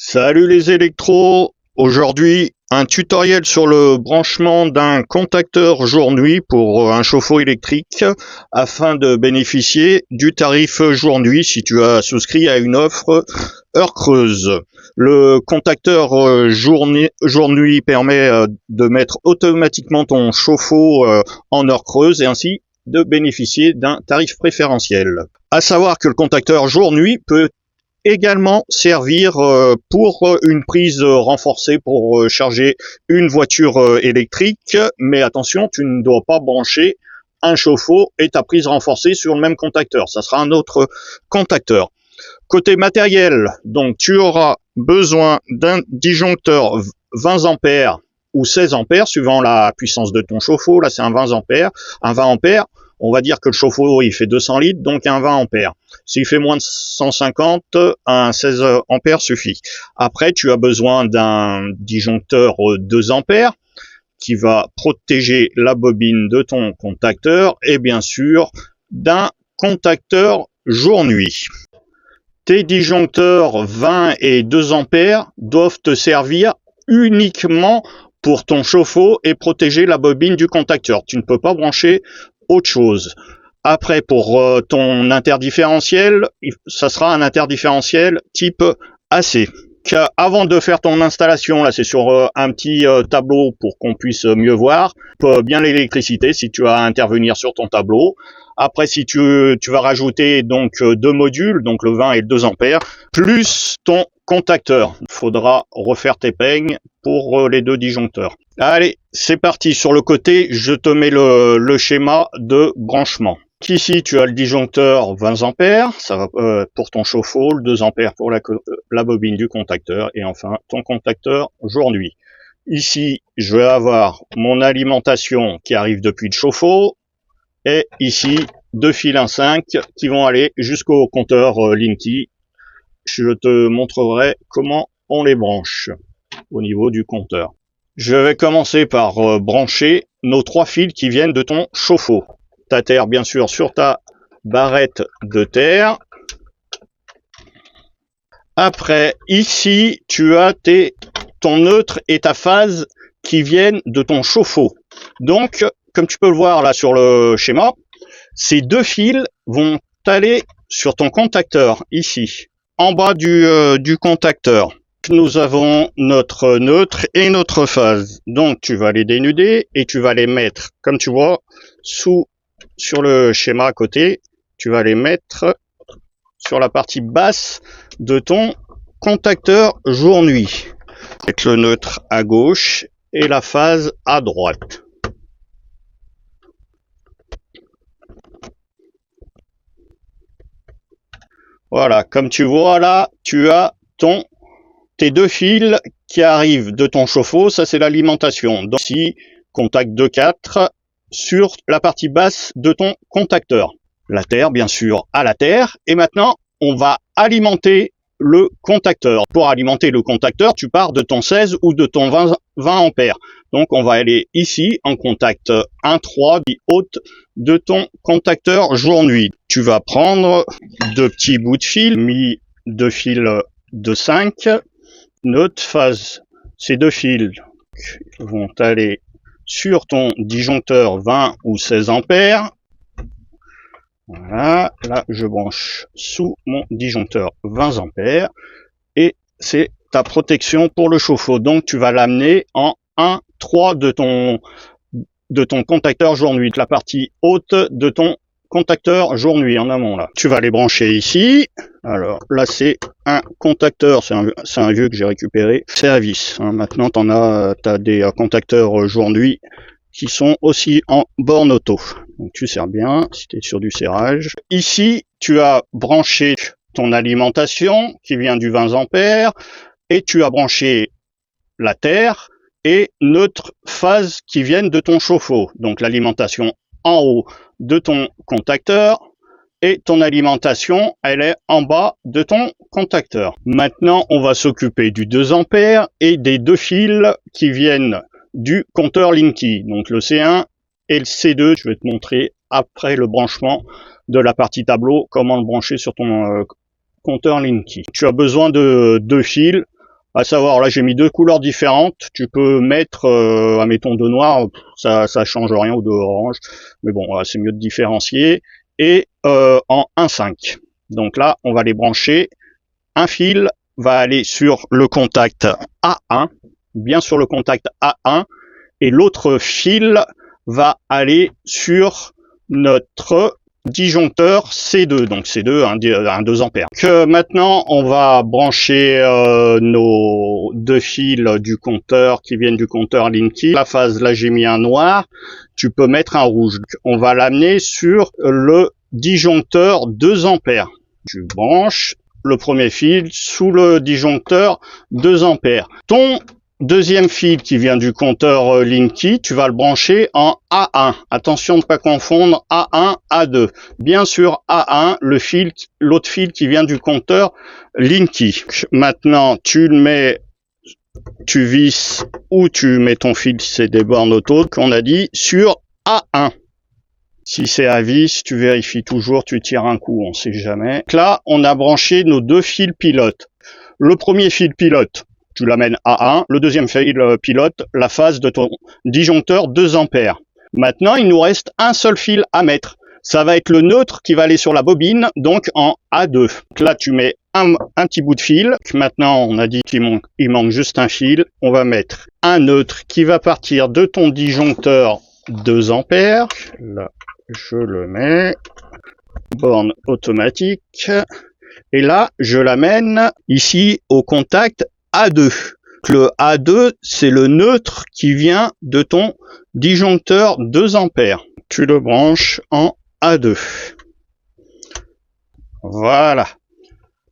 Salut les électros! Aujourd'hui, un tutoriel sur le branchement d'un contacteur jour-nuit pour un chauffe-eau électrique afin de bénéficier du tarif jour-nuit si tu as souscrit à une offre heure creuse. Le contacteur jour-nuit permet de mettre automatiquement ton chauffe-eau en heure creuse et ainsi de bénéficier d'un tarif préférentiel. À savoir que le contacteur jour-nuit peut également servir pour une prise renforcée pour charger une voiture électrique, mais attention, tu ne dois pas brancher un chauffe-eau et ta prise renforcée sur le même contacteur, ça sera un autre contacteur. Côté matériel, donc tu auras besoin d'un disjoncteur 20 ampères ou 16 ampères suivant la puissance de ton chauffe-eau. Là c'est un 20 ampères. Un 20 ampères, on va dire que le chauffe-eau il fait 200 litres, donc un 20 ampères. S'il fait moins de 150, un 16 ampères suffit. Après tu as besoin d'un disjoncteur 2 ampères qui va protéger la bobine de ton contacteur et bien sûr d'un contacteur jour-nuit. Tes disjoncteurs 20 et 2 ampères doivent te servir uniquement pour ton chauffe-eau et protéger la bobine du contacteur. Tu ne peux pas brancher autre chose. Après, pour ton interdifférentiel, ça sera un interdifférentiel type AC. Avant de faire ton installation, là c'est sur un petit tableau pour qu'on puisse mieux voir, bien l'électricité si tu as à intervenir sur ton tableau. Après, si tu vas rajouter donc deux modules, donc le 20 et le 2 ampères, plus ton contacteur. Il faudra refaire tes peignes pour les deux disjoncteurs. Allez, c'est parti. Sur le côté, je te mets le schéma de branchement. Ici, tu as le disjoncteur 20 ampères, ça va pour ton chauffe-eau, le 2 ampères pour la bobine du contacteur, et enfin ton contacteur jour-nuit. Ici, je vais avoir mon alimentation qui arrive depuis le chauffe-eau, et ici, deux fils 1.5 qui vont aller jusqu'au compteur Linky. Je te montrerai comment on les branche au niveau du compteur. Je vais commencer par brancher nos trois fils qui viennent de ton chauffe-eau. Ta terre, bien sûr, sur ta barrette de terre. Après, ici, tu as ton neutre et ta phase qui viennent de ton chauffe-eau. Donc, comme tu peux le voir là sur le schéma, ces deux fils vont aller sur ton contacteur, ici, en bas du contacteur. Nous avons notre neutre et notre phase. Donc, tu vas les dénuder et tu vas les mettre, comme tu vois, sur le schéma à côté, tu vas les mettre sur la partie basse de ton contacteur jour-nuit, avec le neutre à gauche et la phase à droite. Voilà, comme tu vois là, tu as tes deux fils qui arrivent de ton chauffe-eau, ça c'est l'alimentation. Donc ici, contact 2-4 sur la partie basse de ton contacteur. La terre, bien sûr, à la terre. Et maintenant, on va alimenter le contacteur. Pour alimenter le contacteur, tu pars de ton 16 ou de ton 20 ampères. Donc, on va aller ici en contact 1,3 haute de ton contacteur jour-nuit. Tu vas prendre deux petits bouts de fil, mis deux fils de 5. Notre phase, ces deux fils vont aller sur ton disjoncteur 20 ou 16 ampères. Voilà, là je branche sous mon disjoncteur 20 ampères et c'est ta protection pour le chauffe-eau. Donc tu vas l'amener en 1,3 de ton contacteur jour-nuit, la partie haute de ton contacteur jour-nuit en amont là. Tu vas les brancher ici. Alors là c'est un contacteur, c'est un vieux que j'ai récupéré, c'est à vis. Maintenant t'as des contacteurs jour-nuit qui sont aussi en borne auto. Donc tu serres bien si tu es sur du serrage. Ici, tu as branché ton alimentation qui vient du 20 ampères et tu as branché la terre et notre phase qui viennent de ton chauffe-eau. Donc l'alimentation en haut de ton contacteur et ton alimentation, elle est en bas de ton contacteur. Maintenant, on va s'occuper du 2 ampères et des deux fils qui viennent du compteur Linky, donc le C1 et le C2. Je vais te montrer après le branchement de la partie tableau comment le brancher sur ton compteur Linky. Tu as besoin de deux fils À savoir, là j'ai mis deux couleurs différentes. Tu peux mettre, admettons, de noir, ça change rien, ou de orange. Mais bon, c'est mieux de différencier. Et en 1,5. Donc là, on va les brancher. Un fil va aller sur le contact A1, bien sur le contact A1, et l'autre fil va aller sur notre disjoncteur C2, donc C2, un 2 ampères. Donc, maintenant, on va brancher nos deux fils du compteur qui viennent du compteur Linky. La phase, là, j'ai mis un noir. Tu peux mettre un rouge. On va l'amener sur le disjoncteur 2 ampères. Tu branches le premier fil sous le disjoncteur 2 ampères. Ton deuxième fil qui vient du compteur Linky, tu vas le brancher en A1. Attention de ne pas confondre A1, A2. Bien sûr, A1, l'autre fil qui vient du compteur Linky. Maintenant, tu le mets, tu visses ou tu mets ton fil, c'est des bornes auto qu'on a dit, sur A1. Si c'est à vis, tu vérifies toujours, tu tires un coup, on sait jamais. Donc là, on a branché nos deux fils pilotes. Le premier fil pilote, tu l'amènes à 1. Le deuxième fil pilote, la phase de ton disjoncteur 2 ampères. Maintenant, il nous reste un seul fil à mettre. Ça va être le neutre qui va aller sur la bobine, donc en A2. Donc là, tu mets un petit bout de fil. Maintenant, on a dit qu'il manque juste un fil. On va mettre un neutre qui va partir de ton disjoncteur 2 ampères. Là, je le mets. Borne automatique. Et là, je l'amène ici au contact A2. Le A2, c'est le neutre qui vient de ton disjoncteur 2 ampères. Tu le branches en A2. Voilà.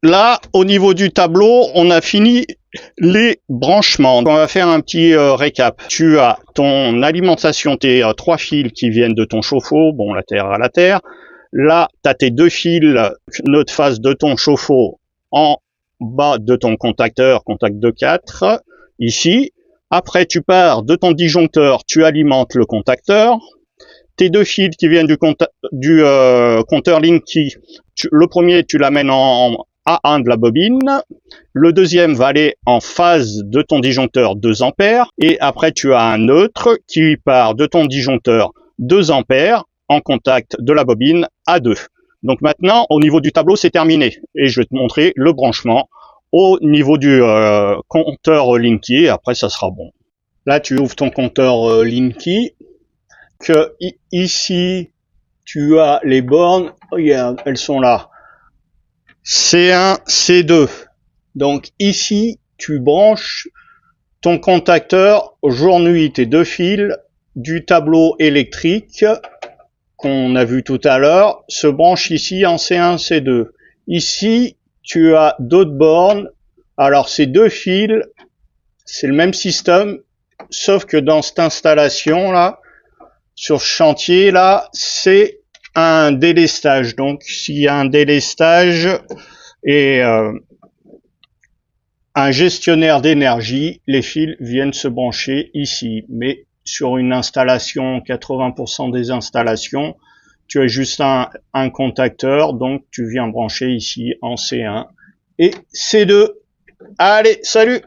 Là, au niveau du tableau, on a fini les branchements. On va faire un petit récap. Tu as ton alimentation, tes 3 fils qui viennent de ton chauffe-eau, bon, la terre à la terre. Là, tu as tes deux fils, notre phase de ton chauffe-eau en bas de ton contacteur, contact 2,4, ici. Après, tu pars de ton disjoncteur, tu alimentes le contacteur. Tes deux fils qui viennent du compteur Linky, le premier, tu l'amènes en A1 de la bobine. Le deuxième va aller en phase de ton disjoncteur 2 ampères. Et après, tu as un neutre qui part de ton disjoncteur 2 ampères en contact de la bobine A2. Donc maintenant, au niveau du tableau, c'est terminé. Et je vais te montrer le branchement au niveau du compteur Linky. Après, ça sera bon. Là, tu ouvres ton compteur Linky. Ici, tu as les bornes. Regarde, elles sont là. C1, C2. Donc ici, tu branches ton contacteur jour-nuit, tes deux fils du tableau électrique qu'on a vu tout à l'heure se branche ici en C1, C2. Ici, tu as d'autres bornes. Alors, ces deux fils, c'est le même système, sauf que dans cette installation-là, sur ce chantier-là, c'est un délestage. Donc, s'il y a un délestage et un gestionnaire d'énergie, les fils viennent se brancher ici. Mais sur une installation, 80% des installations, tu as juste un contacteur, donc tu viens brancher ici en C1 et C2. Allez, salut!